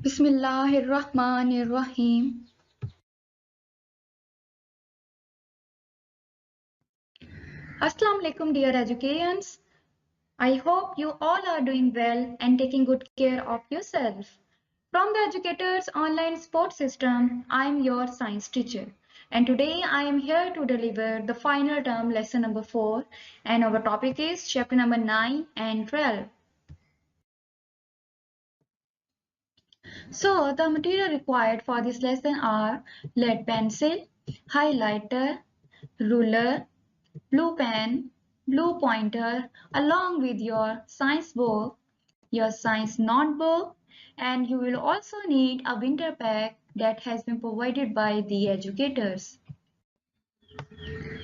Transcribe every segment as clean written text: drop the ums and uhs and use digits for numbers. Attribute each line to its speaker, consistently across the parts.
Speaker 1: Bismillahirrahmanirrahim. Assalamu alaikum dear educarians. I hope you all are doing well and taking good care of yourself. From the Educators Online Support System, I am your science teacher. And today I am here to deliver the final term lesson number 4 and our topic is chapter number 9 and 12. So the material required for this lesson are lead pencil, highlighter, ruler, blue pen, blue pointer along with your science book, your science notebook, and you will also need a winter pack that has been provided by the educators.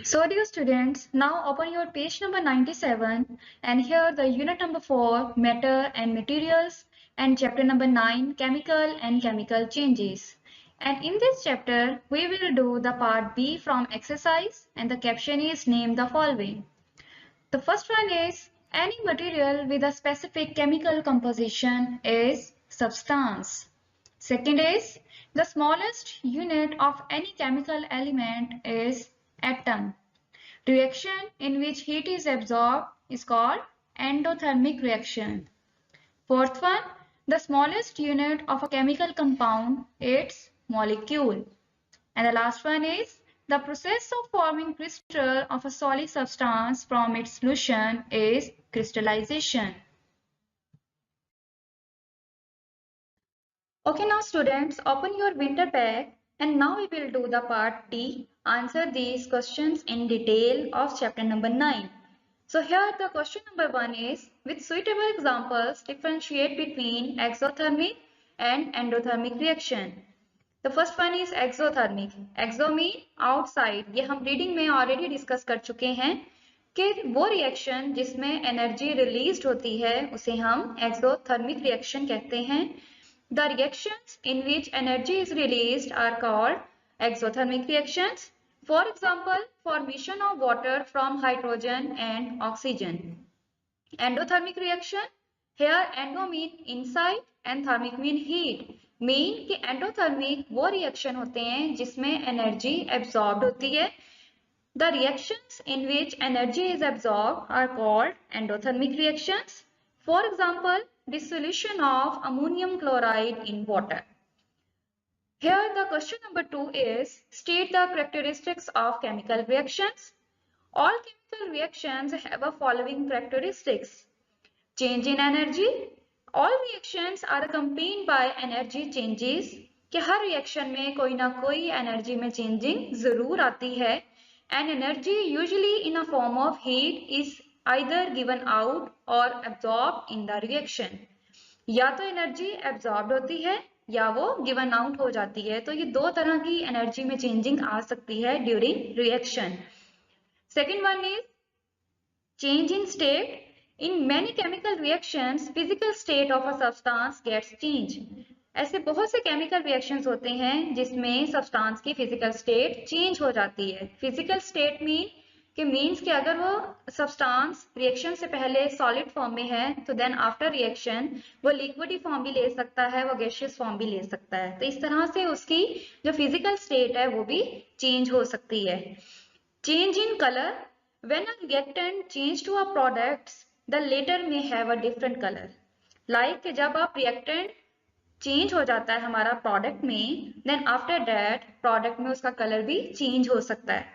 Speaker 1: So dear students, now open your page number 97 and here the unit number 4 matter and materials and chapter number 9 chemical and chemical changes. And in this chapter we will do the part B from exercise and the caption is named the following. The first one is any material with a specific chemical composition is substance. Second is the smallest unit of any chemical element is atom. Reaction in which heat is absorbed is called endothermic reaction. Fourth one, the smallest unit of a chemical compound is molecule. And the last one is the process of forming crystal of a solid substance from its solution is crystallization. Okay, now students, open your winter pack and now we will do the part D. Answer these questions in detail of chapter number 9. So here the question number 1 is, with suitable examples, differentiate between exothermic and endothermic reaction. The first one is exothermic. Exo mean outside. ये हम reading में already discuss कर चुके हैं कि वो reaction जिसमें energy released होती है उसे हम exothermic reaction कहते हैं. The reactions in which energy is released are called exothermic reactions. For example, formation of water from hydrogen and oxygen. Endothermic reaction. Here endo mean inside and thermic mean heat. Mean कि endothermic वो reaction होते हैं जिसमें energy absorbed होती है. The reactions in which energy is absorbed are called endothermic reactions. For example dissolution of ammonium chloride in water. Here the question number 2 is state the characteristics of chemical reactions. All chemical reactions have a following characteristics. Change in energy. All reactions are accompanied by energy changes. कि हर reaction में कोई ना कोई energy में changing जरूर आती है. And energy usually in a form of heat is either given out or absorbed in the reaction. या तो एनर्जी एब्जॉर्ब होती है या वो गिवन आउट हो जाती है. तो ये दो तरह की एनर्जी में चेंजिंग आ सकती है during reaction. Second one is change in state. In many chemical reactions, physical state of a substance gets changed. ऐसे बहुत से chemical reactions होते हैं जिसमें substance की physical state change हो जाती है. Physical state means कि अगर वो substance reaction से पहले solid form में है तो then after reaction वो liquid form भी ले सकता है, वो gaseous form भी ले सकता है. तो इस तरह से उसकी जो physical state है वो भी change हो सकती है. Change in color. When a reactant change to a product, the later may have a different color. Like जब आप reactant change हो जाता है हमारा product में, then after that product में उसका color भी change हो सकता है.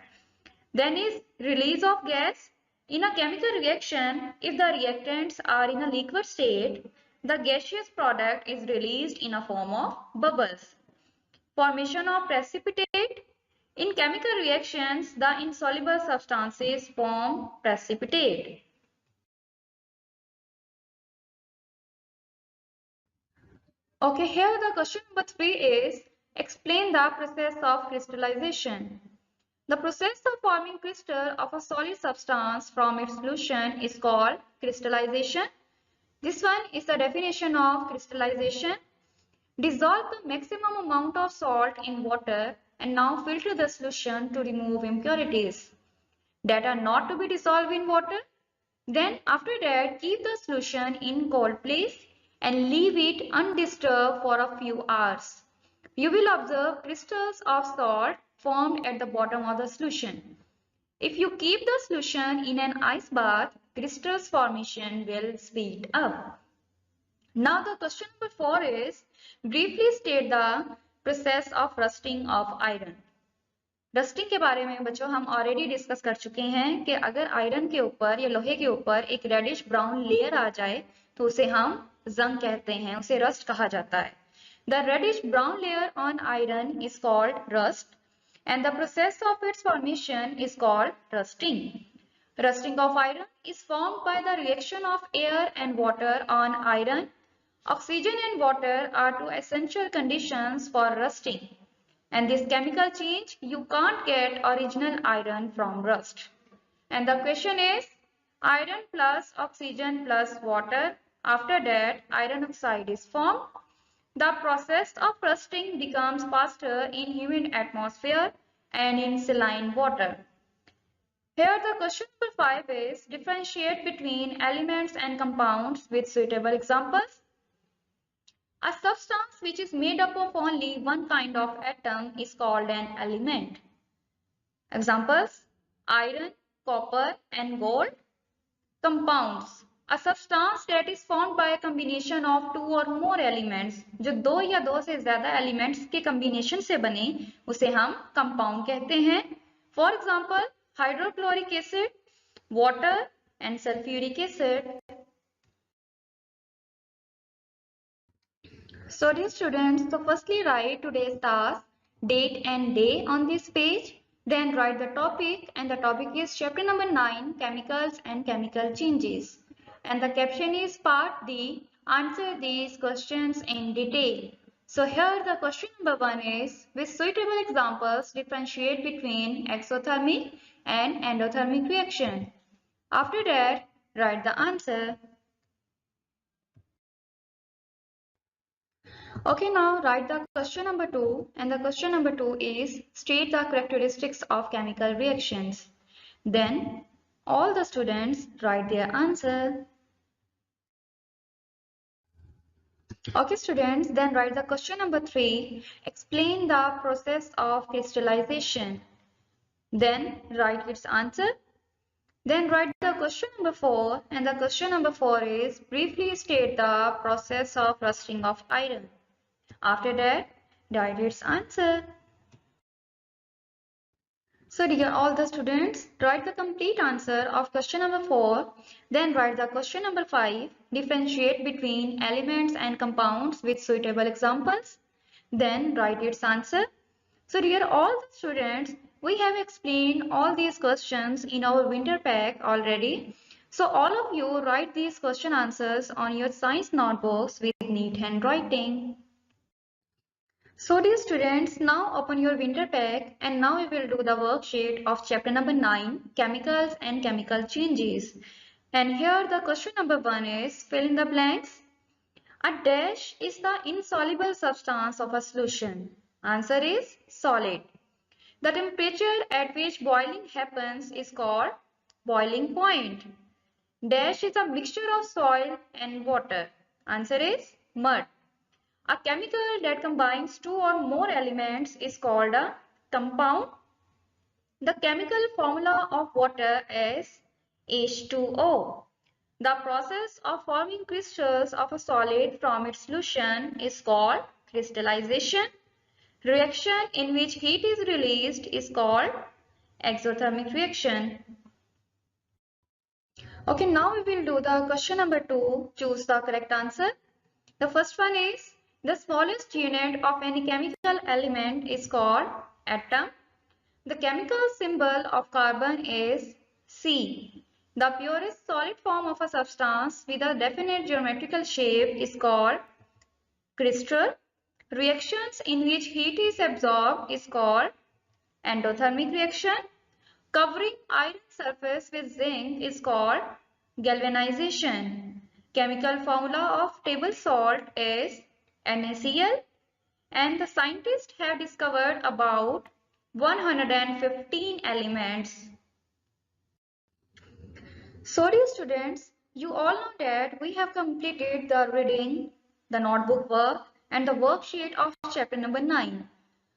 Speaker 1: Then is release of gas. In a chemical reaction, if the reactants are in a liquid state, the gaseous product is released in a form of bubbles. Formation of precipitate. In chemical reactions, the insoluble substances form precipitate. Okay, here the question number 3 is explain the process of crystallization. The process of forming crystal of a solid substance from its solution is called crystallization. This one is the definition of crystallization. Dissolve the maximum amount of salt in water and now filter the solution to remove impurities that are not to be dissolved in water. Then after that keep the solution in cold place and leave it undisturbed for a few hours. You will observe crystals of salt formed at the bottom of the solution. If you keep the solution in an ice bath, crystals formation will speed up. Now the question number 4 is, briefly state the process of rusting of iron. Rusting के बारे में बच्चों हम already discuss कर चुके हैं कि अगर आयरन के ऊपर या लोहे के ऊपर एक रेडिश ब्राउन लेयर आ जाए तो उसे हम जंग कहते हैं, उसे रस्ट कहा जाता है. The reddish brown layer on iron is called rust and the process of its formation is called rusting. Rusting of iron is formed by the reaction of air and water on iron. Oxygen and water are two essential conditions for rusting. And this chemical change, you can't get original iron from rust. And the question is, iron plus oxygen plus water. After that, iron oxide is formed. The process of rusting becomes faster in humid atmosphere and in saline water. Here the question number 5 is, differentiate between elements and compounds with suitable examples. A substance which is made up of only one kind of atom is called an element. Examples: iron, copper and gold. Compounds: a substance that is formed by a combination of two or more elements. जो दो या दो से ज्यादा elements के combination से बने उसे हम कंपाउंड कहते हैं. For example hydrochloric acid, water and sulphuric acid. So dear students, so firstly write today's task, date and day on this page. Then write the topic, and the topic is chapter number 9, chemicals and chemical changes. And the caption is part D, answer these questions in detail. So here the question number 1 is, with suitable examples differentiate between exothermic and endothermic reaction. After that, write the answer. Okay, now write the question number 2, and the question number 2 is, state the characteristics of chemical reactions. Then all the students write their answer. Okay students, then write the question number 3, explain the process of crystallization. Then write its answer. Then write the question number 4, and the question number 4 is, briefly state the process of rusting of iron. After that, write its answer. So dear all the students, write the complete answer of question number 4. Then write the question number 5. Differentiate between elements and compounds with suitable examples. Then write its answer. So dear all the students, we have explained all these questions in our winter pack already. So all of you write these question answers on your science notebooks with neat handwriting. So dear students, now open your winter pack, and now we will do the worksheet of chapter number 9, chemicals and chemical changes. And here the question number 1 is, fill in the blanks. A dash is the insoluble substance of a solution. Answer is solid. The temperature at which boiling happens is called boiling point. Dash is a mixture of soil and water. Answer is mud. A chemical that combines two or more elements is called a compound. The chemical formula of water is H2O. The process of forming crystals of a solid from its solution is called crystallization. Reaction in which heat is released is called exothermic reaction. Okay, now we will do the question number 2. Choose the correct answer. The first one is, the smallest unit of any chemical element is called atom. The chemical symbol of carbon is C. The purest solid form of a substance with a definite geometrical shape is called crystal. Reactions in which heat is absorbed is called endothermic reaction. Covering iron surface with zinc is called galvanization. Chemical formula of table salt is NaCl, and the scientists have discovered about 115 elements. So dear students, You all know that we have completed the reading, the notebook work and the worksheet of chapter number 9.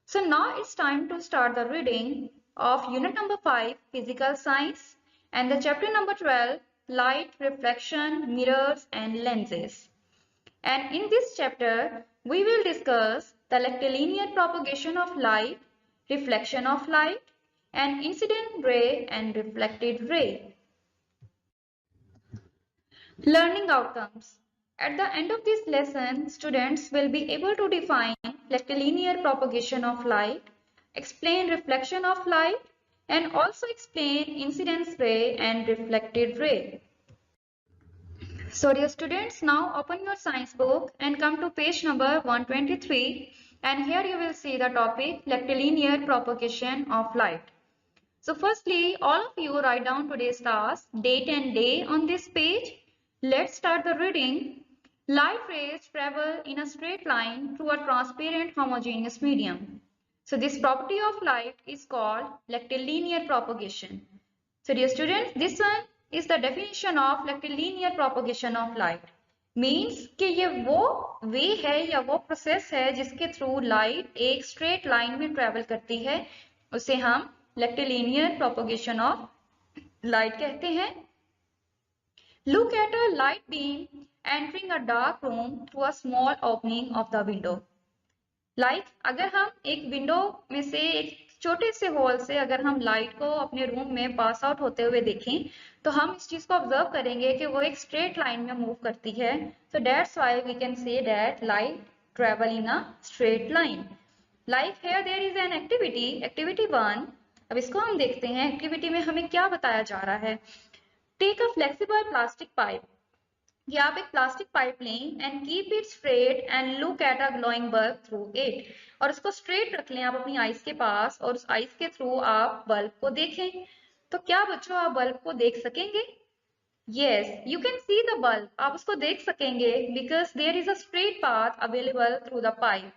Speaker 1: So now it's time to start the reading of unit number 5, Physical Science, and the chapter number 12, Light, Reflection, Mirrors and Lenses. And in this chapter, we will discuss the rectilinear propagation of light, reflection of light, and incident ray and reflected ray. Learning outcomes. At the end of this lesson, students will be able to define rectilinear propagation of light, explain reflection of light, and also explain incidence ray and reflected ray. So dear students, now open your science book and come to page number 123, and here you will see the topic rectilinear propagation of light. So firstly, all of you write down today's task, date and day on this page. Let's start the reading. Light rays travel in a straight line through a transparent homogeneous medium. So this property of light is called rectilinear propagation. So dear students, this one is the definition of rectilinear propagation of light. Means कि ये वो वे है या वो process है जिसके through light एक straight line में ट्रेवल करती है, उसे हम rectilinear propagation of light कहते हैं. Look at a light beam entering a dark room through a small opening of the window. Like अगर हम एक विंडो में से एक छोटे से होल से अगर हम लाइट को अपने रूम में पास आउट होते हुए देखें तो हम इस चीज को ऑब्जर्व करेंगे कि वो एक स्ट्रेट लाइन में मूव करती है. So that's why we can say that light travel in a straight line. Like here there is an activity 1. अब इसको हम देखते हैं. एक्टिविटी में हमें क्या बताया जा रहा है. Take a flexible plastic pipe. कि आप एक प्लास्टिक पाइप लें and keep it straight and look at a glowing bulb through it. और उसको स्ट्रेट रख लें आप अपनी आइस के पास और उस आइस के थ्रू आप बल्ब को देखें. तो क्या बच्चों आप बल्ब को देख सकेंगे? Yes, you can see the bulb. आप उसको देख सकेंगे because there is a straight path available through the pipe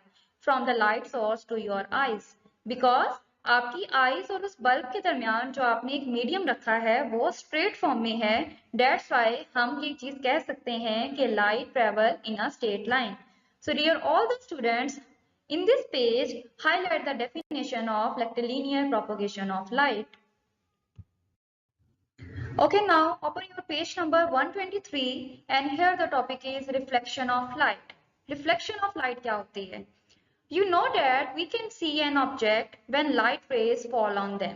Speaker 1: from the light source to your eyes. Because आपकी आईज और उस बल्ब के दरमियान जो आपने एक मीडियम रखा है वो स्ट्रेट फॉर्म में है. That's why हम ये चीज कह सकते हैं कि light travel in a straight line. So dear all the students, in this page highlight the definition of rectilinear propagation of light. Okay, now open your page number 123 and here the topic is reflection of light. Reflection of light क्या होती है? You know that we can see an object when light rays fall on them.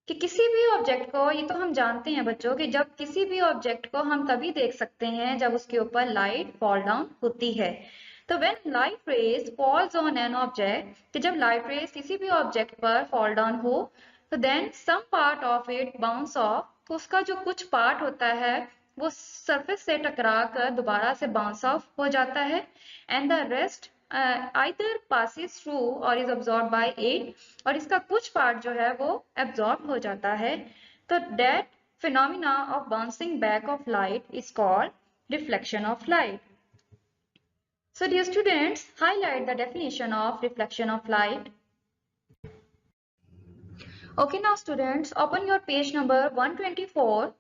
Speaker 1: कि किसी भी object को, ये तो हम जानते हैं बच्चों कि जब किसी भी ऑब्जेक्ट को हम तभी देख सकते हैं जब उसके ऊपर लाइट फॉल डाउन होती है. तो when light rays falls on an object, कि जब लाइट रेज किसी भी ऑब्जेक्ट पर फॉल डाउन हो तो then some part of it bounce off. तो उसका जो कुछ पार्ट होता है वो सरफेस से टकरा कर दोबारा से बाउंस ऑफ हो जाता है and the rest either passes through or is absorbed by it. और इसका कुछ पार्ट जो है वो absorb हो जाता है. तो that phenomena of bouncing back of light is called reflection of light. So dear students, highlight the definition of reflection of light. Okay, now students, open your page number 124.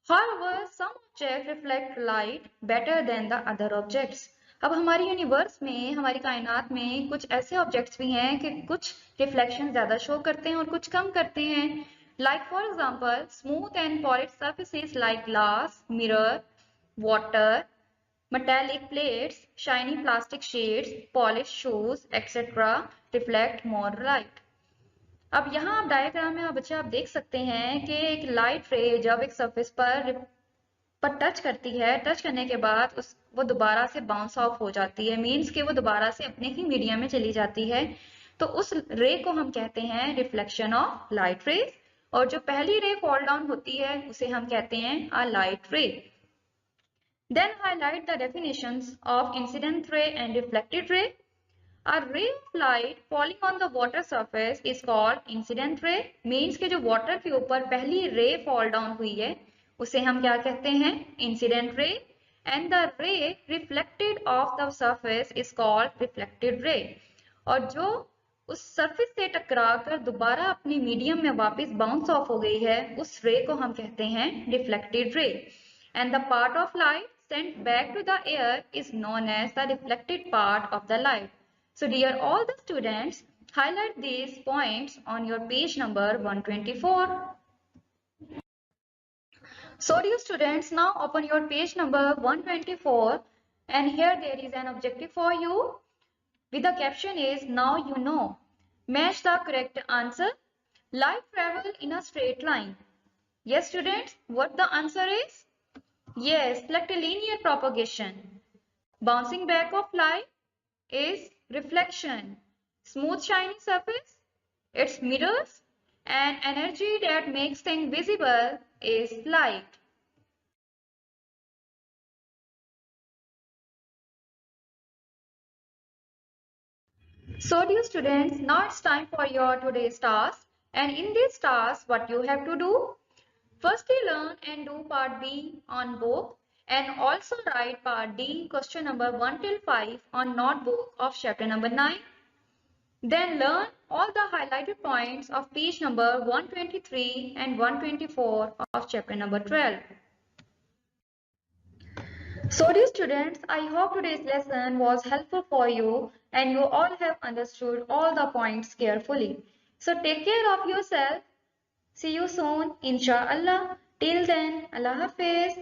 Speaker 1: However, some objects reflect light better than the other objects. अब हमारी universe में, हमारी कायनात में कुछ ऐसे objects भी हैं कि कुछ रिफ्लेक्शन ज्यादा शो करते हैं और कुछ कम करते हैं. Like for example, smooth and polished surfaces like glass, mirror, water, metallic plates, shiny plastic sheets, polished shoes, etc. reflect more light. अब यहाँ आप डायग्राम में बच्चे आप देख सकते हैं कि एक लाइट रे जब एक सरफेस पर टच करती है, टच करने के बाद वो दोबारा से बाउंस ऑफ हो जाती है. मीन्स कि वो दोबारा से अपने ही मीडियम में चली जाती है. तो उस रे को हम कहते हैं रिफ्लेक्शन ऑफ लाइट रेज. और जो पहली रे फॉल डाउन होती है उसे हम कहते हैं a light ray. Then highlight the definitions of incident ray and reflected ray. A ray of light falling on the water surface is called incident ray. Means कि जो water के ऊपर पहली ray fall down हुई है उसे हम क्या कहते हैं? Incident ray. And the ray reflected off the surface is called reflected ray. और जो उस surface से टकरा कर दोबारा अपनी medium में वापस bounce off हो गई है उस ray को हम कहते हैं reflected ray. and the part of light sent back to the air is known as the reflected part of the light. So dear all the students, highlight these points on your page number 124. So dear students, now open your page number 124 and here there is an objective for you with the caption is now you know. Match the correct answer. Light travel in a straight line. Yes students, what the answer is? Yes, select a linear propagation. Bouncing back of light is reflection. Smooth shiny surface, it's mirrors, and energy that makes things visible is light. So dear students, now it's time for your today's task. And in this task, what you have to do? Firstly, learn and do part B on book and also write part D question number 1 till 5 on notebook of chapter number 9. Then learn all the highlighted points of page number 123 and 124 of chapter number 12. So dear students, I hope today's lesson was helpful for you and you all have understood all the points carefully. So take care of yourself. See you soon, inshallah. Till then, Allah Hafiz.